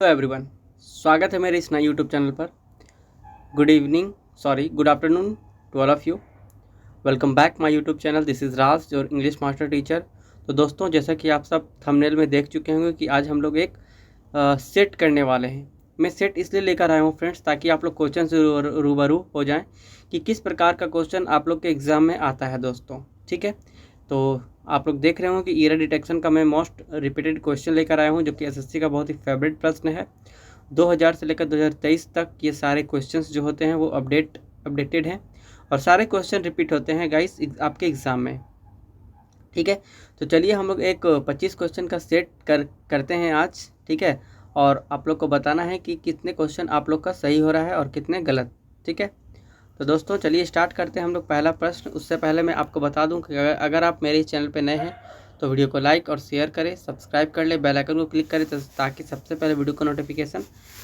Hello everyone, स्वागत है मेरे इस नए यूट्यूब चैनल पर। Good afternoon to all of you. Welcome back my YouTube channel. This is Raj, your English master teacher. तो दोस्तों, जैसा कि आप सब थंबनेल में देख चुके होंगे कि आज हम लोग एक सेट करने वाले हैं। मैं सेट इसलिए लेकर आया हूँ फ्रेंड्स, ताकि आप लोग क्वेश्चन से रूबरू हो जाएं कि किस प्रकार का क्वेश्चन आप लोग के एग्ज़ाम में आता है दोस्तों। ठीक है, तो आप लोग देख रहे हो कि एरर डिटेक्शन का मैं मोस्ट रिपीटेड क्वेश्चन लेकर आया हूँ, जो कि एसएससी का बहुत ही फेवरेट प्रश्न है। 2000 से लेकर 2023 तक ये सारे क्वेश्चंस जो होते हैं वो अपडेटेड हैं, और सारे क्वेश्चन रिपीट होते हैं गाइस आपके एग्ज़ाम में। ठीक है, तो चलिए हम लोग एक 25 क्वेश्चन का सेट करते हैं आज। ठीक है, और आप लोग को बताना है कि कितने क्वेश्चन आप लोग का सही हो रहा है और कितने गलत। ठीक है, तो दोस्तों चलिए स्टार्ट करते हैं हम लोग पहला प्रश्न। उससे पहले मैं आपको बता दूं कि अगर आप मेरे चैनल पे नए हैं तो वीडियो को लाइक और शेयर करें, सब्सक्राइब कर ले, बेल आइकन को क्लिक करें ताकि सबसे पहले वीडियो का नोटिफिकेशन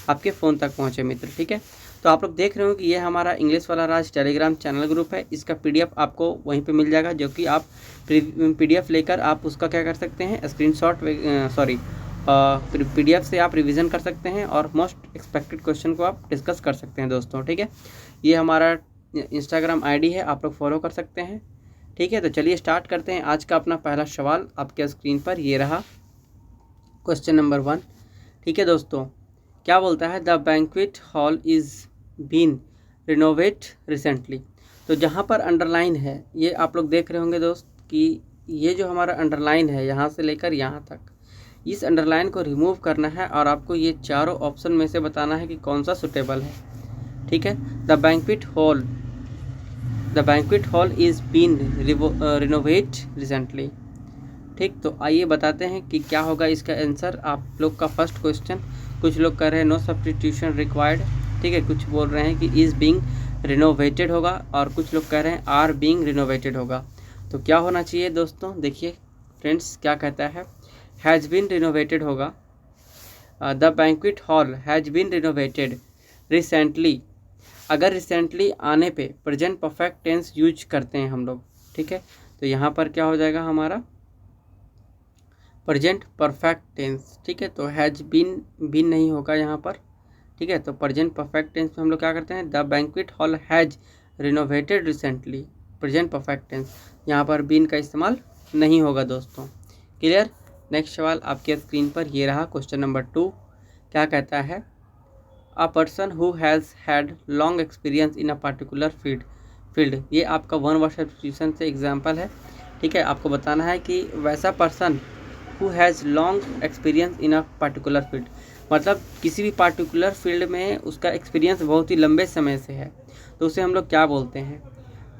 आपके फ़ोन तक पहुंचे मित्र। ठीक है, तो आप लोग देख रहे हो कि ये हमारा इंग्लिश वाला राज टेलीग्राम चैनल ग्रुप है। इसका PDF आपको वहीं पे मिल जाएगा, जो कि आप PDF लेकर आप उसका क्या कर सकते हैं, स्क्रीनशॉट PDF से आप रिवीजन कर सकते हैं और मोस्ट एक्सपेक्टेड क्वेश्चन को आप डिस्कस कर सकते हैं दोस्तों। ठीक है, ये हमारा इंस्टाग्राम ID है, आप लोग फॉलो कर सकते हैं। ठीक है, तो चलिए स्टार्ट करते हैं। आज का अपना पहला सवाल आपके स्क्रीन पर ये रहा, क्वेश्चन नंबर 1। ठीक है दोस्तों, क्या बोलता है, the banquet hall is been renovate recently. तो जहाँ पर अंडरलाइन है, ये आप लोग देख रहे होंगे दोस्त कि ये जो हमारा अंडरलाइन है यहाँ से लेकर यहाँ तक, इस अंडरलाइन को रिमूव करना है और आपको ये चारों ऑप्शन में से बताना है कि कौन सा सुटेबल है। ठीक है, the banquet hall is been renovate recently. ठीक, तो आइए बताते हैं कि क्या होगा इसका आंसर। आप लोग का फर्स्ट क्वेश्चन, कुछ लोग कह रहे हैं नो सब्स्टिट्यूशन रिक्वायर्ड। ठीक है, कुछ बोल रहे हैं कि इज़ बीइंग रिनोवेटेड होगा, और कुछ लोग कह रहे हैं आर बीइंग रिनोवेटेड होगा। तो क्या होना चाहिए दोस्तों, देखिए फ्रेंड्स क्या कहता है, हैज़ बीन रिनोवेटेड होगा। The banquet hall has been renovated recently. अगर रिसेंटली आने पे प्रेजेंट परफेक्ट टेंस यूज करते हैं हम लोग। ठीक है, तो यहाँ पर क्या हो जाएगा हमारा प्रेजेंट परफेक्ट टेंस। ठीक है, तो हैज़ बीन नहीं होगा यहाँ पर। ठीक है, तो प्रेजेंट परफेक्ट टेंस में हम लोग क्या करते हैं, the banquet hall has renovated recently, present perfect tense. यहाँ पर बीन का इस्तेमाल नहीं होगा दोस्तों। क्लियर। नेक्स्ट सवाल आपके स्क्रीन पर ये रहा, क्वेश्चन नंबर 2। क्या कहता है, a person who has had long experience in a particular field. ये आपका वन वर्ड सब्स्टिट्यूशन से एग्जाम्पल है। ठीक है, आपको बताना है कि वैसा person who has long experience in a particular field, मतलब किसी भी पार्टिकुलर फील्ड में उसका एक्सपीरियंस बहुत ही लंबे समय से है, तो उसे हम लोग क्या बोलते हैं,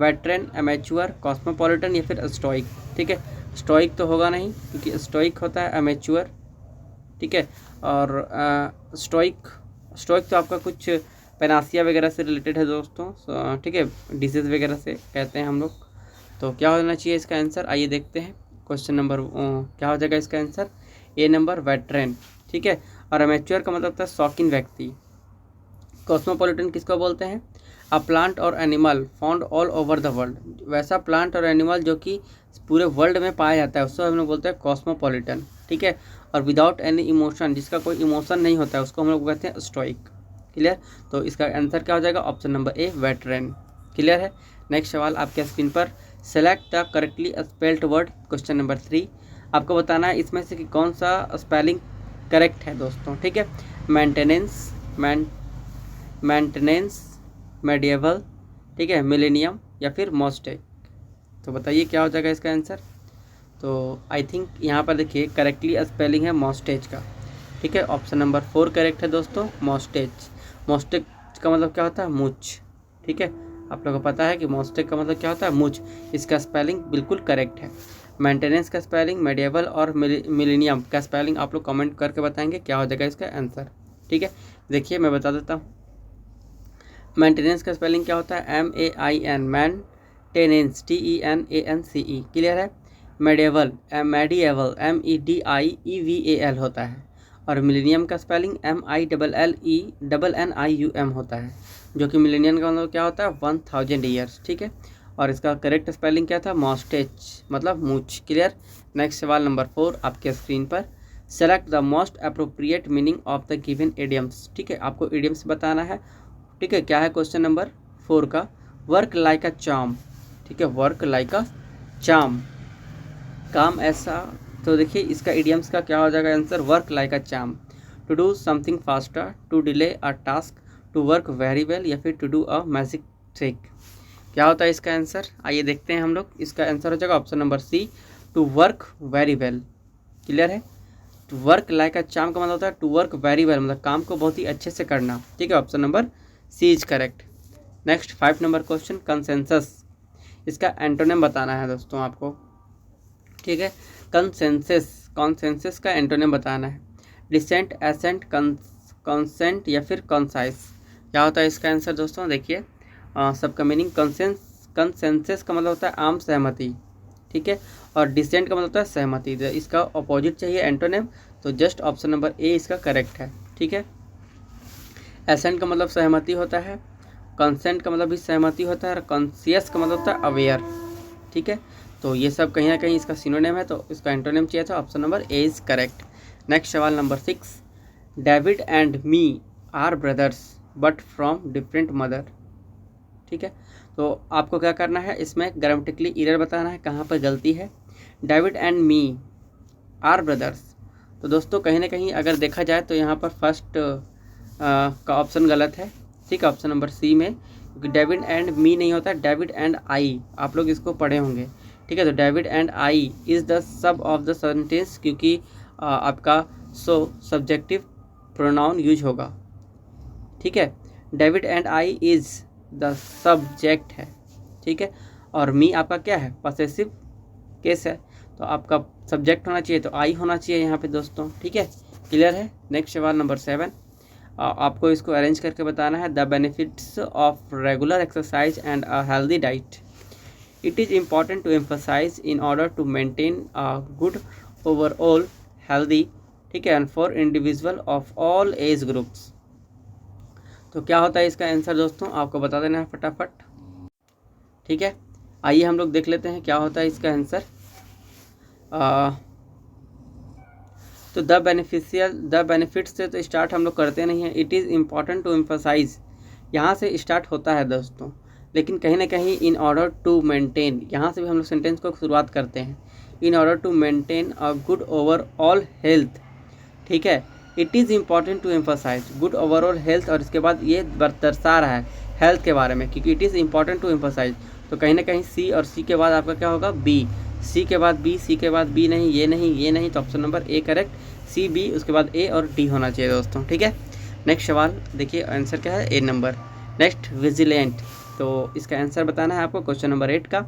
वेटरन, एमेच्योर, कॉस्मोपॉलिटन या फिर स्टोइक। ठीक है, स्टोइक तो होगा नहीं, क्योंकि स्टोइक होता है एमेच्योर। ठीक है, और स्टोइक तो आपका कुछ पेनासिया वगैरह से रिलेटेड है दोस्तों। ठीक है, डिजीज़ वगैरह से कहते हैं हम लोग। तो क्या होना चाहिए इसका आंसर, आइए देखते हैं। क्वेश्चन नंबर क्या हो जाएगा इसका आंसर, A नंबर वेटरन। ठीक है, और अमेच्योर का मतलब होता है शौकीन व्यक्ति। कॉस्मोपॉलिटन किसको बोलते हैं, अ प्लांट और animal found all over the world. वैसा प्लांट और एनिमल जो कि पूरे वर्ल्ड में पाया जाता है उसको हम लोग बोलते हैं कॉस्मोपॉलिटन। ठीक है, और विदाउट एनी इमोशन, जिसका कोई इमोशन नहीं होता है, उसको हम लोग कहते हैं स्टोइक। क्लियर, तो इसका आंसर क्या हो जाएगा, option number A veteran. Clear है। नेक्स्ट सवाल आपके स्क्रीन पर, select the correctly spelled word, question number 3। आपको बताना है इसमें से कि कौन सा स्पेलिंग करेक्ट है दोस्तों। ठीक है, मेंटेनेंस, मेडिएवल, ठीक है, मिलेनियम या फिर मॉस्टेक। तो बताइए क्या हो जाएगा इसका आंसर। तो आई थिंक यहाँ पर देखिए करेक्टली स्पेलिंग है मॉस्टेज का। ठीक है, ऑप्शन नंबर 4 करेक्ट है दोस्तों, मॉस्टेज। मॉस्टेक का मतलब क्या होता है, मूछ। ठीक है, आप लोगों को पता है कि मॉस्टेक का मतलब क्या होता है, मूछ। इसका स्पेलिंग बिल्कुल करेक्ट है। मेंटेनेंस का स्पेलिंग, मेडिएवल और मिलेनियम का स्पेलिंग आप लोग कमेंट करके बताएंगे क्या हो जाएगा इसका आंसर। ठीक है, देखिए मैं बता देता हूँ। मेंटेनेंस का स्पेलिंग क्या होता है, MAIN, मेंटेनेंस, TENANCE। क्लियर है। मेडिएवल, MEDIEVAL होता है, और मिलेनियम का स्पेलिंग MILLENNIUM होता है, जो कि मिलेनियम का मतलब क्या होता है, 1000 ईयर्स। ठीक है, और इसका करेक्ट स्पेलिंग क्या था, मॉस्टेच, मतलब मूछ। क्लियर। नेक्स्ट सवाल नंबर 4 आपके स्क्रीन पर, select the most appropriate meaning of the given idioms. ठीक है, आपको इडियम्स बताना है। ठीक है, क्या है क्वेश्चन नंबर 4 का, वर्क लाइक अ चार्म। ठीक है, वर्क लाइक अ चार्म, काम ऐसा। तो देखिए इसका इडियम्स का क्या हो जाएगा answer, work like a charm, to do something faster, to delay a task, to work very well, या फिर to do a magic trick. क्या होता है इसका आंसर, आइए देखते हैं हम लोग। इसका आंसर हो जाएगा option number C, to work very well. Clear है, to work like a charm का मतलब होता है टू वर्क वेरी वेल, मतलब काम को बहुत ही अच्छे से करना। ठीक है, option number C is correct. Next 5 number question, consensus. इसका एंटोनिम बताना है दोस्तों आपको। ठीक है, कंसेंसस, कॉन्सेंसस का एंटोनिम बताना है। डिसेंट, एसेंट, कंसेंट या फिर कंसाइस। क्या होता है इसका आंसर दोस्तों, देखिए सबका मीनिंग, कंसेंसस का मतलब होता है आम सहमति। ठीक है, और डिसेंट का मतलब होता है सहमति। इसका अपोजिट चाहिए एंटोनिम, तो जस्ट ऑप्शन नंबर ए इसका करेक्ट है। ठीक है, एसेंट का मतलब सहमति होता है, कंसेंट का मतलब भी सहमति होता है, और कॉन्सियस का मतलब होता है अवेयर। ठीक है, तो ये सब कहीं ना कहीं इसका सिनोनिम है, तो इसका एंटोनिम चाहिए था, option number A is correct. Next सवाल number 6, David and me are brothers but from different mother. ठीक है, तो आपको क्या करना है, इसमें ग्रामेटिकली एरर बताना है, कहाँ पर गलती है। David and me are brothers, तो दोस्तों कहीं ना कहीं अगर देखा जाए तो यहाँ पर फर्स्ट का ऑप्शन गलत है। ठीक है, ऑप्शन नंबर सी में, क्योंकि डेविड एंड मी नहीं होता, डेविड एंड आई, आप लोग इसको पढ़े होंगे। ठीक है, तो David and I is the sub of the sentence, क्योंकि आपका सब्जेक्टिव प्रोनाउन यूज होगा। ठीक है, David and I is the subject है। ठीक है, और मी आपका क्या है, पॉसेसिव केस है, तो आपका सब्जेक्ट होना चाहिए, तो आई होना चाहिए यहाँ पे दोस्तों। ठीक है, क्लियर है। नेक्स्ट सवाल नंबर 7, आपको इसको अरेंज करके बताना है। The benefits of regular exercise and a healthy diet, it is important to emphasize in order to maintain a good overall healthy. ठीक है, and for individual of all age groups. तो क्या होता है इसका आंसर दोस्तों, आपको बता देना है फटाफट। ठीक है, आइए हम लोग देख लेते हैं क्या होता है इसका आंसर। तो द बेनिफिट्स से तो स्टार्ट हम लोग करते नहीं हैं। It is important to emphasize, यहाँ से स्टार्ट होता है दोस्तों, लेकिन कहीं ना कहीं इन ऑर्डर टू मेंटेन, यहाँ से भी हम लोग सेंटेंस को शुरुआत करते हैं। In order to maintain a good overall health. ठीक है, it is important to emphasize good overall health, और इसके बाद ये दर्शा रहा है हेल्थ के बारे में, क्योंकि it is important to emphasize, तो कहीं ना कहीं सी, और सी के बाद आपका क्या होगा, बी। सी के बाद बी, सी के बाद बी नहीं, ये नहीं, ये नहीं, तो option number A correct, C B, उसके बाद ए और डी होना चाहिए दोस्तों। ठीक है, नेक्स्ट सवाल देखिए, आंसर क्या है, ए नंबर। नेक्स्ट विजिलेंट, तो इसका आंसर बताना है आपको क्वेश्चन नंबर 8 का।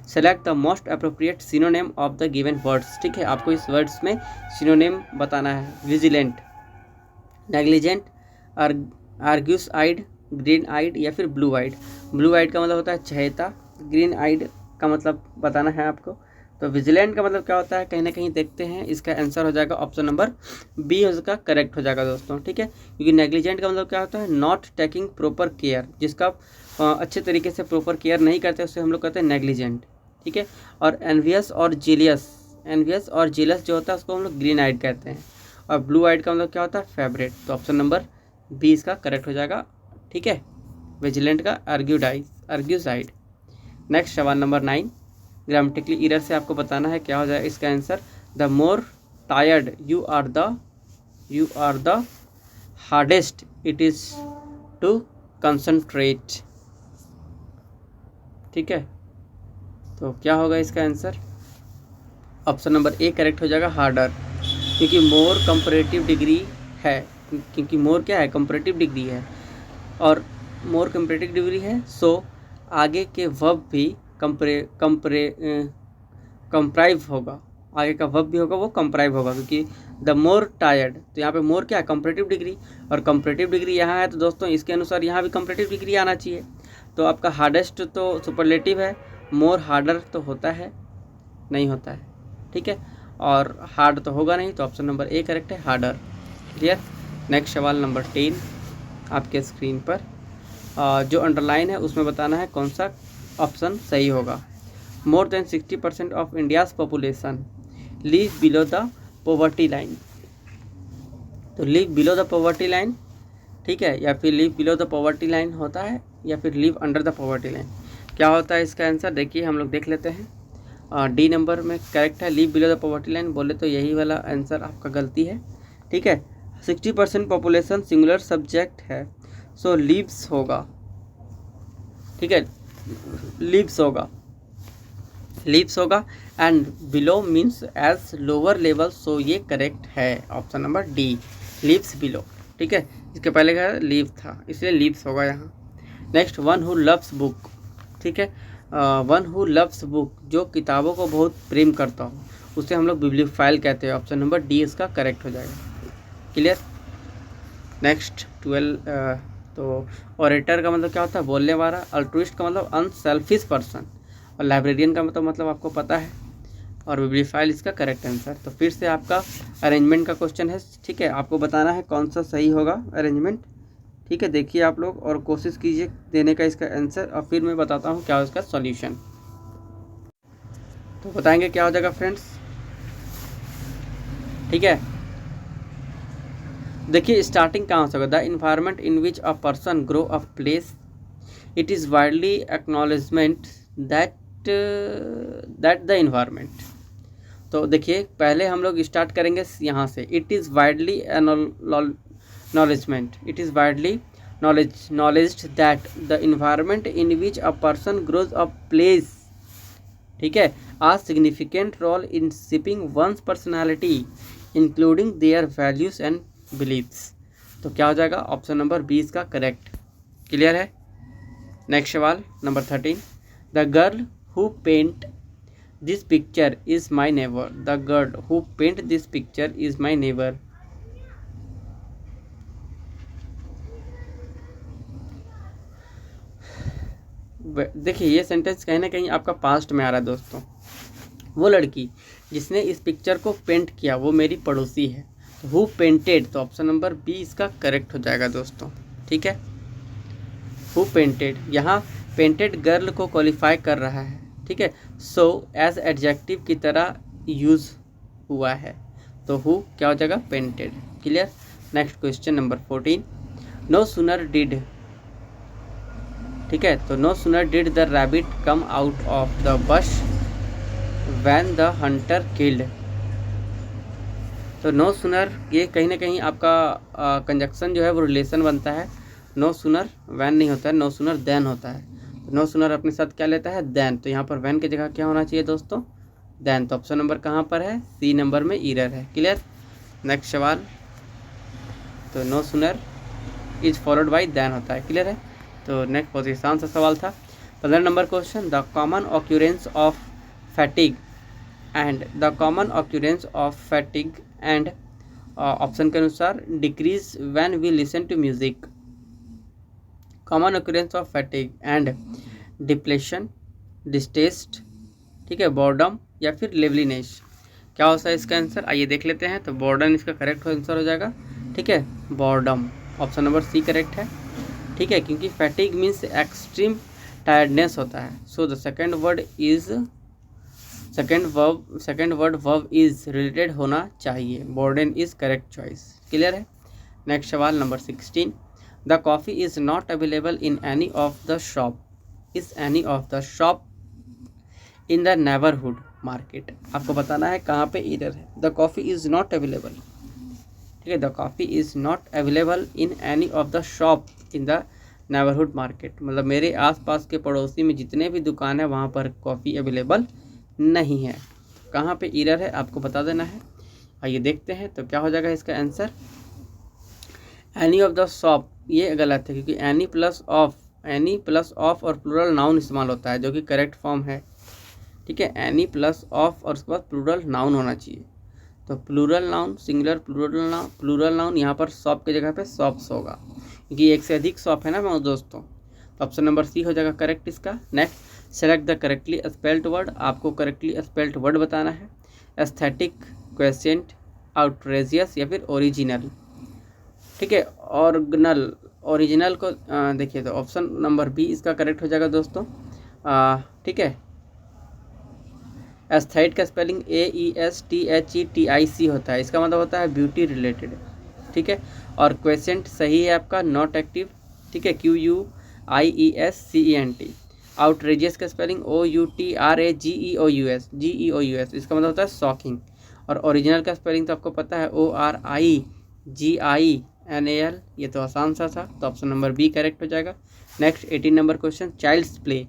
Select the most appropriate synonym of the given words. ठीक है, आपको इस वर्ड्स में सिनोनेम बताना है। विजिलेंट, नेग्लिजेंट, आर्ग्यूस आइड, ग्रीन आइड या फिर ब्लू आइड। ब्लू आइड का मतलब होता है चहेता, ग्रीन आइड का मतलब बताना है आपको। तो विजिलेंट का मतलब क्या होता है, कहीं ना कहीं देखते हैं, इसका आंसर हो जाएगा ऑप्शन नंबर बी, उसका करेक्ट हो जाएगा दोस्तों। ठीक है, क्योंकि नेग्लिजेंट का मतलब क्या होता है, नॉट टेकिंग प्रॉपर केयर, जिसका अच्छे तरीके से प्रॉपर केयर नहीं करते उससे हम लोग कहते हैं नेग्लिजेंट। ठीक है, और एनवियस और जेलियस जो होता है उसको हम लोग ग्रीन आइड कहते हैं, और ब्लू आइड का मतलब क्या होता है, फेवरेट। तो ऑप्शन नंबर बी इसका करेक्ट हो जाएगा। ठीक है, विजिलेंट का आर्ग्यूसाइड। नेक्स्ट सवाल नंबर 9, ग्रामेटिकली एरर से आपको बताना है क्या हो जाएगा इसका answer. The more tired you are the hardest it is to concentrate. ठीक है, तो क्या होगा इसका answer, option number A correct हो जाएगा, हार्डर, क्योंकि मोर कंपैरेटिव डिग्री है, क्योंकि मोर क्या है, कंपैरेटिव डिग्री है, और मोर कंपैरेटिव डिग्री है, सो आगे के वर्ब भी कंप्राइव होगा, आगे का वर्ब भी होगा वो कंप्राइव होगा, क्योंकि द मोर टायर्ड, तो यहाँ पे मोर क्या है, कंपैरेटिव डिग्री, और कंपैरेटिव डिग्री यहाँ है, तो दोस्तों इसके अनुसार यहाँ भी कंपैरेटिव डिग्री आना चाहिए। तो आपका हार्डेस्ट तो सुपरलेटिव है, मोर हार्डर तो होता है, नहीं होता है। ठीक है, और हार्ड तो होगा नहीं, तो ऑप्शन नंबर ए करेक्ट है, हार्डर। क्लियर। नेक्स्ट सवाल नंबर 10 आपके स्क्रीन पर, जो अंडरलाइन है उसमें बताना है कौन सा ऑप्शन सही होगा। more than 60% of India's population live below the poverty line. तो live below the poverty line, ठीक है, या फिर live below the poverty line होता है, या फिर live under the poverty line. क्या होता है इसका आंसर, देखिए हम लोग देख लेते हैं। डी नंबर में करेक्ट है, live below the poverty line. बोले तो यही वाला आंसर आपका गलती है, ठीक है। 60% पॉपुलेशन सिंगुलर सब्जेक्ट है, सो लिव्स होगा, ठीक है, लिव्स होगा, लिव्स होगा। And below means as lower level, so ये करेक्ट है option number D, lives below, ठीक है। इसके पहले का लीव था, इसलिए लीव्स होगा यहाँ। Next, one who loves book, ठीक है, वन हु लव्स बुक, जो किताबों को बहुत प्रेम करता हो, उसे हम लोग बिब्लियोफाइल कहते हैं। ऑप्शन नंबर डी इसका करेक्ट हो जाएगा। क्लियर। नेक्स्ट 12, तो ऑरेटर का मतलब क्या होता है, बोलने वाला। अल्ट्रुइस्ट का मतलब अनसेल्फिश पर्सन, और लाइब्रेरियन का मतलब आपको पता है, और बिब्लियोफाइल इसका करेक्ट आंसर। तो फिर से आपका अरेंजमेंट का क्वेश्चन है, ठीक है, आपको बताना है कौन सा सही होगा अरेंजमेंट, ठीक है। देखिए आप लोग और कोशिश कीजिए देने का इसका आंसर, और फिर मैं बताता हूँ क्या हो इसका सॉल्यूशन। तो बताएंगे क्या हो जाएगा फ्रेंड्स, ठीक है। देखिए स्टार्टिंग कहाँ से होगा, the environment in which a person grow a place, it is widely acknowledgement that the environment. तो देखिए पहले हम लोग स्टार्ट करेंगे यहाँ से, it is widely acknowledgement, it is widely knowledged that the environment in which a person grows up plays, ठीक है, a significant role in shaping one's personality including their values and beliefs। तो क्या हो जाएगा, option number 20 का correct. Clear है। Next सवाल number 13, the girl who paint this picture is my neighbour, the girl who paint this picture is my neighbour. देखिए ये sentence कहीं ना कहीं आपका पास्ट में आ रहा है दोस्तों। वो लड़की जिसने इस पिक्चर को पेंट किया वो मेरी पड़ोसी है। तो हु पेंटेड, तो ऑप्शन नंबर बी इसका करेक्ट हो जाएगा दोस्तों, ठीक है। हु पेंटेड, यहाँ पेंटेड गर्ल को क्वालिफाई कर रहा है, ठीक है, सो एज एडजेक्टिव की तरह यूज हुआ है। तो हु क्या हो जाएगा, painted. Clear. Next question number 14, no sooner did, ठीक है, तो no sooner did the rabbit come out of the bush when the hunter killed. तो नो सुनर ये कहीं ना कहीं आपका कंजक्शन जो है वो रिलेशन बनता है। नो सुनर वैन नहीं होता है, नो सुनर देन होता है। तो नो सुनर अपने साथ क्या लेता है, देन। तो यहाँ पर वैन की जगह क्या होना चाहिए दोस्तों, देन। तो ऑप्शन नंबर कहाँ पर है, सी नंबर में एरर है। क्लियर। नेक्स्ट सवाल, तो नो सुनर इज फॉलोड बाई देन होता है। क्लियर है। तो नेक्स्ट बहुत ही आसान सा सवाल था। 15 number question, the common occurrence of fatigue and the common occurrence of fatigue and option के अनुसार decrease when we listen to music. Common occurrence of fatigue and depletion, distaste, ठीक है, बॉर्डम या फिर लेवलीनेस। क्या होता है इसका आंसर, आइए देख लेते हैं। तो बॉर्डम इसका करेक्ट आंसर हो जाएगा, ठीक है, boredom. Option number C correct है, ठीक है, क्योंकि फैटिग मीन्स एक्सट्रीम टायर्डनेस होता है। So the second word verb is related होना चाहिए। बॉर्डन इज करेक्ट चॉइस। क्लियर है। नेक्स्ट सवाल number 16, the coffee is not available in any of the shop, is any of the shop in the neighbourhood market. आपको बताना है कहाँ पे error है। The coffee is not available, ठीक है, the coffee is not available in any of the shop in the neighbourhood market, मतलब मेरे आसपास के पड़ोसी में जितने भी दुकान है वहाँ पर कॉफ़ी अवेलेबल नहीं है। कहाँ पे एरर है आपको बता देना है। आइए देखते हैं। तो क्या हो जाएगा इसका answer, any of the shop, ये गलत है क्योंकि एनी प्लस ऑफ और प्लूरल नाउन इस्तेमाल होता है जो कि करेक्ट फॉर्म है, ठीक है। एनी प्लस ऑफ और उसके बाद प्लूरल नाउन होना चाहिए। तो plural noun, singular plural noun, यहाँ पर शॉप की जगह पे शॉप्स होगा क्योंकि एक से अधिक शॉप है ना दोस्तों। तो ऑप्शन नंबर सी हो जाएगा करेक्ट इसका। Next, select the correctly spelled word, आपको करेक्टली स्पेल्ड वर्ड बताना है। एस्थेटिक, क्वेश्चेंट, आउटरेजियस या फिर ओरिजिनल, ठीक है। ऑर्गनल, ओरिजिनल को देखिए तो ऑप्शन नंबर बी इसका करेक्ट हो जाएगा दोस्तों, ठीक है। एस्थेट का स्पेलिंग AESTHETIC होता है, इसका मतलब होता है ब्यूटी रिलेटेड, ठीक है। और क्वेश्चन सही है आपका, नॉट एक्टिव, ठीक है, QUIESCENT। आउटरेजियस का स्पेलिंग OUTRAGEOUS, GEOUS, इसका मतलब होता है शॉकिंग। और ओरिजिनल का स्पेलिंग तो आपको पता है ORIGINAL, ये तो आसान सा था, तो ऑप्शन नंबर बी करेक्ट हो जाएगा। Next 18 number question, child's play.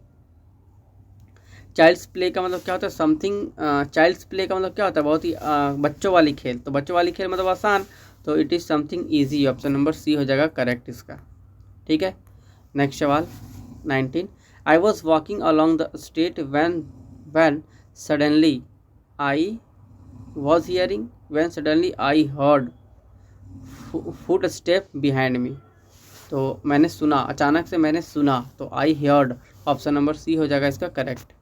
Child's play का मतलब क्या होता है, समथिंग, चाइल्ड्स प्ले का मतलब क्या होता है, बहुत ही बच्चों वाली खेल। तो बच्चों वाली खेल मतलब आसान, तो it is something easy, option number C हो जाएगा करेक्ट इसका, ठीक है। नेक्स्ट सवाल 19, I was walking along the street when suddenly I was hearing, when suddenly I heard footstep behind me। तो मैंने सुना, अचानक से मैंने सुना, तो I heard, option number C हो जाएगा इसका करेक्ट,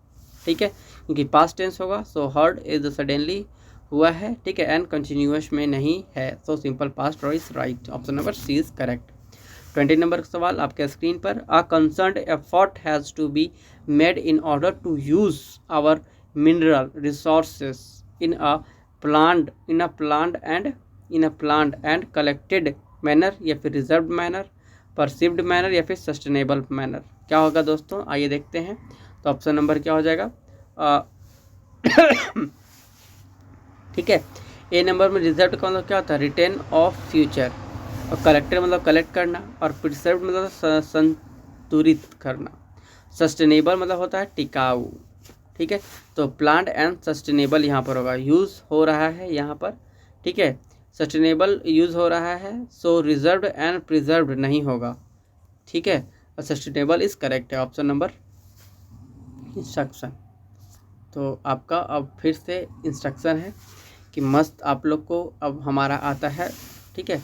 ठीक है, क्योंकि पास्ट टेंस होगा। सो हर्ड इज सडनली हुआ है, ठीक है, एंड कंटिन्यूअस में नहीं है, सो सिंपल पास्ट और is right, option number C is correct. 20 number का सवाल आपके स्क्रीन पर, a concerned effort has to be made in order to use our mineral resources in a planned and collected manner, या फिर reserved manner, perceived manner, या फिर sustainable manner. क्या होगा दोस्तों, आइए देखते हैं। तो ऑप्शन नंबर क्या हो जाएगा, ठीक है, ए नंबर में रिजर्व्ड का मतलब क्या होता है, रिटेन ऑफ फ्यूचर, और कलेक्टेड मतलब कलेक्ट करना, और प्रिजर्व्ड मतलब संतुलित करना, सस्टेनेबल मतलब होता है टिकाऊ, ठीक है। तो प्लांट एंड सस्टेनेबल यहाँ पर होगा, यूज़ हो रहा है यहाँ पर, ठीक है, सस्टेनेबल यूज़ हो रहा है, सो रिजर्व्ड एंड प्रिजर्व्ड नहीं होगा, ठीक है, और सस्टेनेबल इज करेक्ट है, ऑप्शन नंबर इंस्ट्रक्शन। तो आपका अब फिर से इंस्ट्रक्शन है कि मस्त आप लोग को अब हमारा आता है, ठीक है,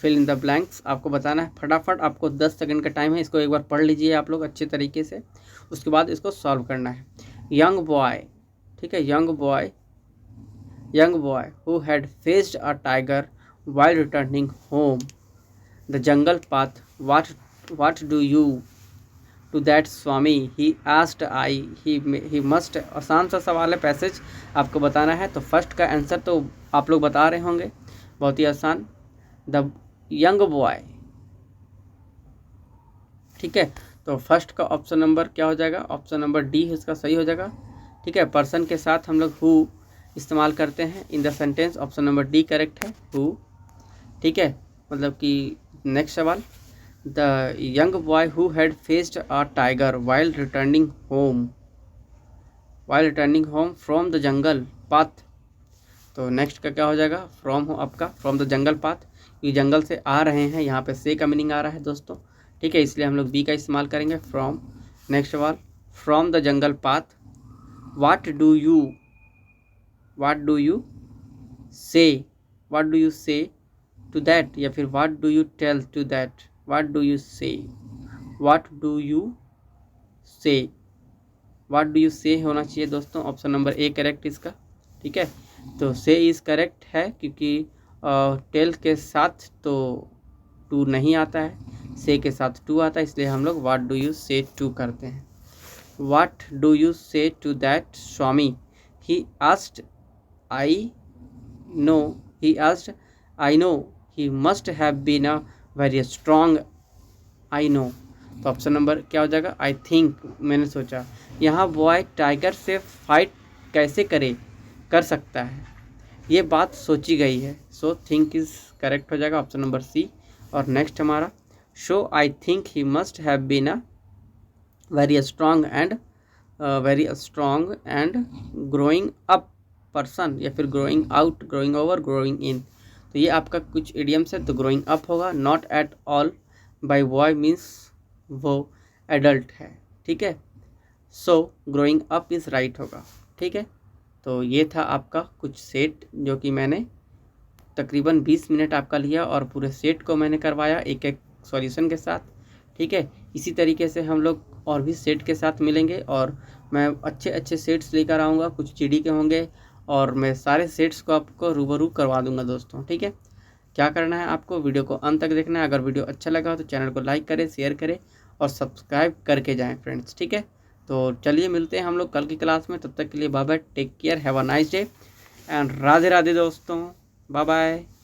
फिल इन द ब्लैंक्स आपको बताना है फटाफट। आपको 10 सेकंड का टाइम है, इसको एक बार पढ़ लीजिए आप लोग अच्छे तरीके से, उसके बाद इसको सॉल्व करना है। यंग बॉय, ठीक है, young boy who had faced a tiger while returning home the jungle path, what do you to that Swami, he asked he must। आसान सा सवाल है, पैसेज आपको बताना है। तो फर्स्ट का आंसर तो आप लोग बता रहे होंगे, बहुत ही आसान, द यंग बॉय, ठीक है। तो फर्स्ट का ऑप्शन नंबर क्या हो जाएगा, ऑप्शन नंबर डी इसका सही हो जाएगा, ठीक है। पर्सन के साथ हम लोग हु इस्तेमाल करते हैं in the sentence, option number D correct है, हु, ठीक है। मतलब कि नेक्स्ट सवाल, the young boy who had faced a tiger while returning home from the jungle path. तो नेक्स्ट का क्या हो जाएगा, फ्रॉम हो आपका, फ्रॉम द जंगल पाथ, ये जंगल से आ रहे हैं, यहाँ पे से का मीनिंग आ रहा है दोस्तों, ठीक है, इसलिए हम लोग बी का इस्तेमाल करेंगे, फ्रॉम। नेक्स्ट सवाल, from the jungle path, what do you say to that, या फिर what do you tell to that, what do you say होना चाहिए दोस्तों, ऑप्शन नंबर ए करेक्ट इसका, ठीक है। तो से इज़ करेक्ट है, क्योंकि टेल के साथ तो टू नहीं आता है, से के साथ टू आता है, इसलिए हम लोग what do you say to करते हैं। What do you say to that Swami, he asked I know he must have been a very strong, I know. तो ऑप्शन नंबर क्या हो जाएगा, आई थिंक, मैंने सोचा। यहाँ बॉय टाइगर से फाइट कैसे कर सकता है, ये बात सोची गई है, सो थिंक इज करेक्ट हो जाएगा, ऑप्शन नंबर सी। और नेक्स्ट हमारा, so I think he must have been a very strong and growing up person, या फिर growing out, growing over, growing in. तो ये आपका कुछ इडियम्स है, तो ग्रोइंग अप होगा, not at all by boy means वो एडल्ट है, ठीक है, so growing up is right होगा, ठीक है। तो ये था आपका कुछ सेट, जो कि मैंने तकरीबन 20 मिनट आपका लिया, और पूरे सेट को मैंने करवाया एक एक सॉल्यूशन के साथ, ठीक है। इसी तरीके से हम लोग और भी सेट के साथ मिलेंगे, और मैं अच्छे सेट्स लेकर आऊँगा, कुछ जीडी के होंगे, और मैं सारे सेट्स को आपको रूबरू करवा दूंगा दोस्तों, ठीक है। क्या करना है, आपको वीडियो को अंत तक देखना है। अगर वीडियो अच्छा लगा तो चैनल को लाइक करें, शेयर करें और सब्सक्राइब करके जाएं फ्रेंड्स, ठीक है। तो चलिए मिलते हैं हम लोग कल की क्लास में, तब तक के लिए bye bye, take care, have a nice day and Radhe Radhe दोस्तों, बाय बाय।